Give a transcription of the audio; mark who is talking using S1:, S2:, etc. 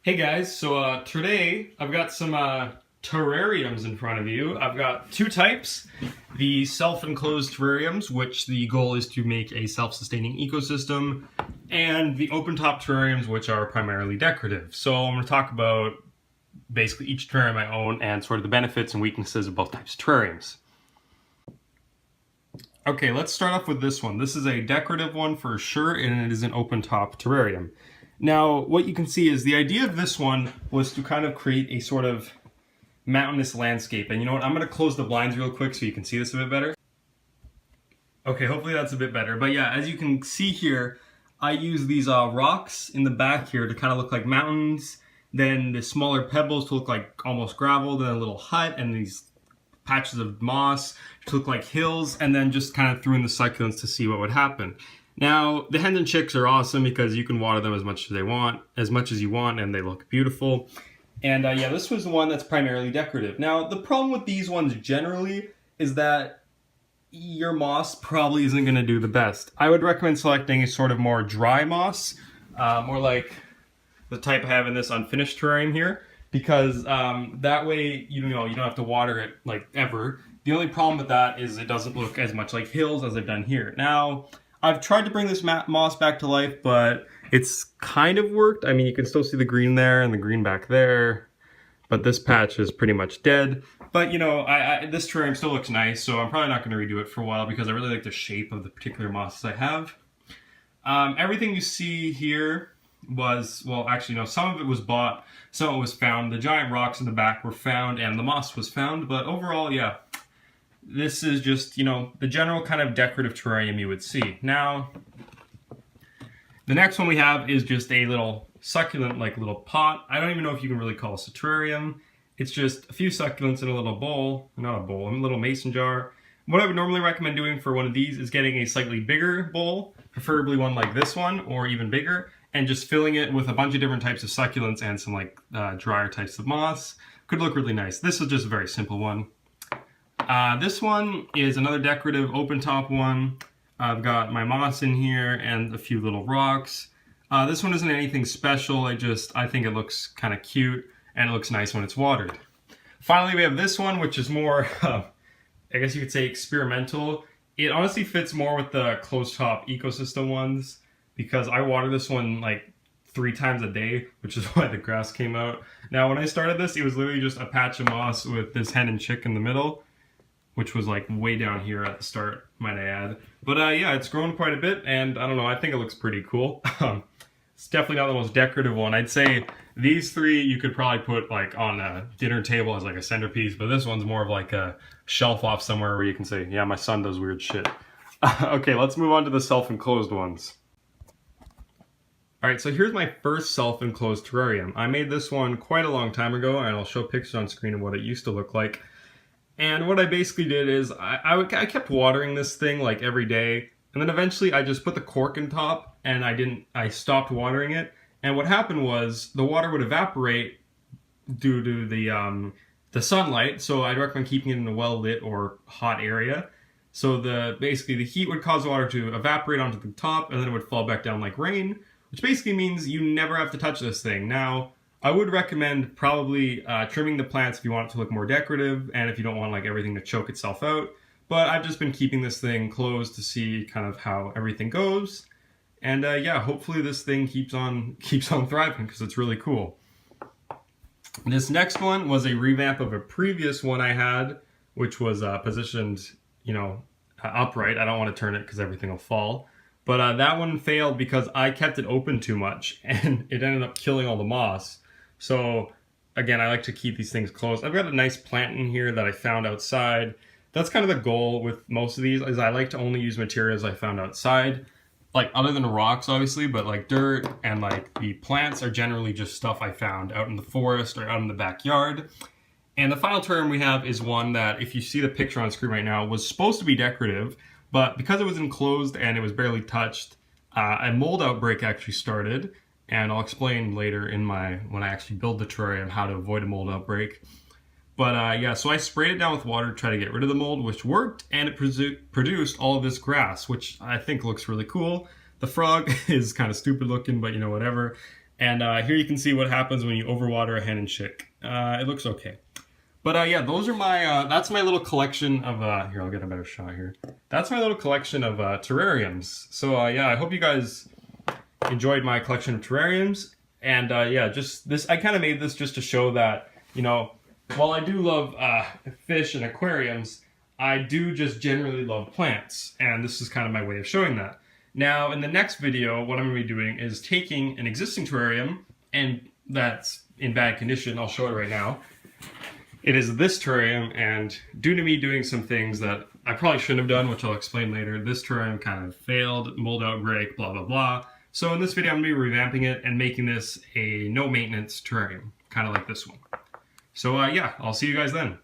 S1: Hey guys, so today I've got some terrariums in front of you. I've got two types. The self-enclosed terrariums, which the goal is to make a self-sustaining ecosystem, and the open-top terrariums, which are primarily decorative. So I'm going to talk about basically each terrarium I own and sort of the benefits and weaknesses of both types of terrariums. Okay, let's start off with this one. This is a decorative one for sure, and it is an open-top terrarium. Now, what you can see is the idea of this one was to kind of create a sort of mountainous landscape. And you know what? I'm going to close the blinds real quick so you can see this a bit better. Okay, hopefully that's a bit better. But yeah, as you can see here, I use these rocks in the back here to kind of look like mountains. Then the smaller pebbles to look like almost gravel. Then a little hut and these patches of moss to look like hills. And then just kind of threw in the succulents to see what would happen. Now, the hens and chicks are awesome because you can water them as much as you want, and they look beautiful. And yeah, this was the one that's primarily decorative. Now, the problem with these ones generally is that your moss probably isn't going to do the best. I would recommend selecting a sort of more dry moss, more like the type I have in this unfinished terrarium here, because that way, you don't have to water it like ever. The only problem with that is it doesn't look as much like hills as I've done here. Now, I've tried to bring this moss back to life, but it's kind of worked. I mean, you can still see the green there and the green back there, but this patch is pretty much dead. But, you know, this terrarium still looks nice, so I'm probably not going to redo it for a while because I really like the shape of the particular mosses I have. Everything you see here was, well, actually, no, some of it was bought, some of it was found. The giant rocks in the back were found, and the moss was found, but overall, yeah. This is just, you know, the general kind of decorative terrarium you would see. Now, the next one we have is just a little succulent, like little pot. I don't even know if you can really call this a terrarium. It's just a few succulents in a little bowl, not a bowl, a little mason jar. What I would normally recommend doing for one of these is getting a slightly bigger bowl, preferably one like this one, or even bigger, and just filling it with a bunch of different types of succulents and some like drier types of moss. Could look really nice. This is just a very simple one. This one is another decorative open top one. I've got my moss in here and a few little rocks. This one isn't anything special. I think it looks kind of cute and it looks nice when it's watered. Finally, we have this one, which is more, I guess you could say experimental. It honestly fits more with the closed top ecosystem ones because I water this one like 3 times a day, which is why the grass came out. Now, when I started this, it was literally just a patch of moss with this hen and chick in the middle, which was like way down here at the start, might I add. But yeah, it's grown quite a bit, and I don't know, I think it looks pretty cool. It's definitely not the most decorative one. I'd say these 3 you could probably put like on a dinner table as like a centerpiece, but this one's more of like a shelf off somewhere where you can say, yeah, my son does weird shit. Okay, let's move on to the self-enclosed ones. Alright, so here's my first self-enclosed terrarium. I made this one quite a long time ago, and I'll show pictures on screen of what it used to look like. And what I basically did is I kept watering this thing like every day, and then eventually I just put the cork in top and I stopped watering it. And what happened was the water would evaporate due to the sunlight, so I'd recommend keeping it in a well lit or hot area. So basically the heat would cause the water to evaporate onto the top, and then it would fall back down like rain, which basically means you never have to touch this thing. Now, I would recommend probably trimming the plants if you want it to look more decorative and if you don't want like everything to choke itself out. But I've just been keeping this thing closed to see kind of how everything goes. And yeah, hopefully this thing keeps on thriving because it's really cool. This next one was a revamp of a previous one I had, which was positioned, you know, upright. I don't want to turn it because everything will fall. But that one failed because I kept it open too much and it ended up killing all the moss. So again, I like to keep these things closed. I've got a nice plant in here that I found outside. That's kind of the goal with most of these, is I like to only use materials I found outside. Like other than rocks, obviously, but like dirt and like the plants are generally just stuff I found out in the forest or out in the backyard. And the final term we have is one that, if you see the picture on screen right now, was supposed to be decorative, but because it was enclosed and it was barely touched, a mold outbreak actually started. And I'll explain later when I actually build the terrarium how to avoid a mold outbreak. But yeah, so I sprayed it down with water to try to get rid of the mold, which worked, and it produced all of this grass, which I think looks really cool. The frog is kind of stupid looking, but you know, whatever. And here you can see what happens when you overwater a hen and chick. It looks okay. But yeah, those are my, that's my little collection of, here, I'll get a better shot here. That's my little collection of terrariums. So yeah, I hope you guys enjoyed my collection of terrariums. And yeah, just this, I kind of made this just to show that, you know, while I do love fish and aquariums, I do just generally love plants. And this is kind of my way of showing that. Now, in the next video, what I'm going to be doing is taking an existing terrarium, and that's in bad condition. I'll show it right now. It is this terrarium, and due to me doing some things that I probably shouldn't have done, which I'll explain later, this terrarium kind of failed, mold outbreak, blah, blah, blah. So in this video, I'm going to be revamping it and making this a no-maintenance terrarium, kind of like this one. So yeah, I'll see you guys then.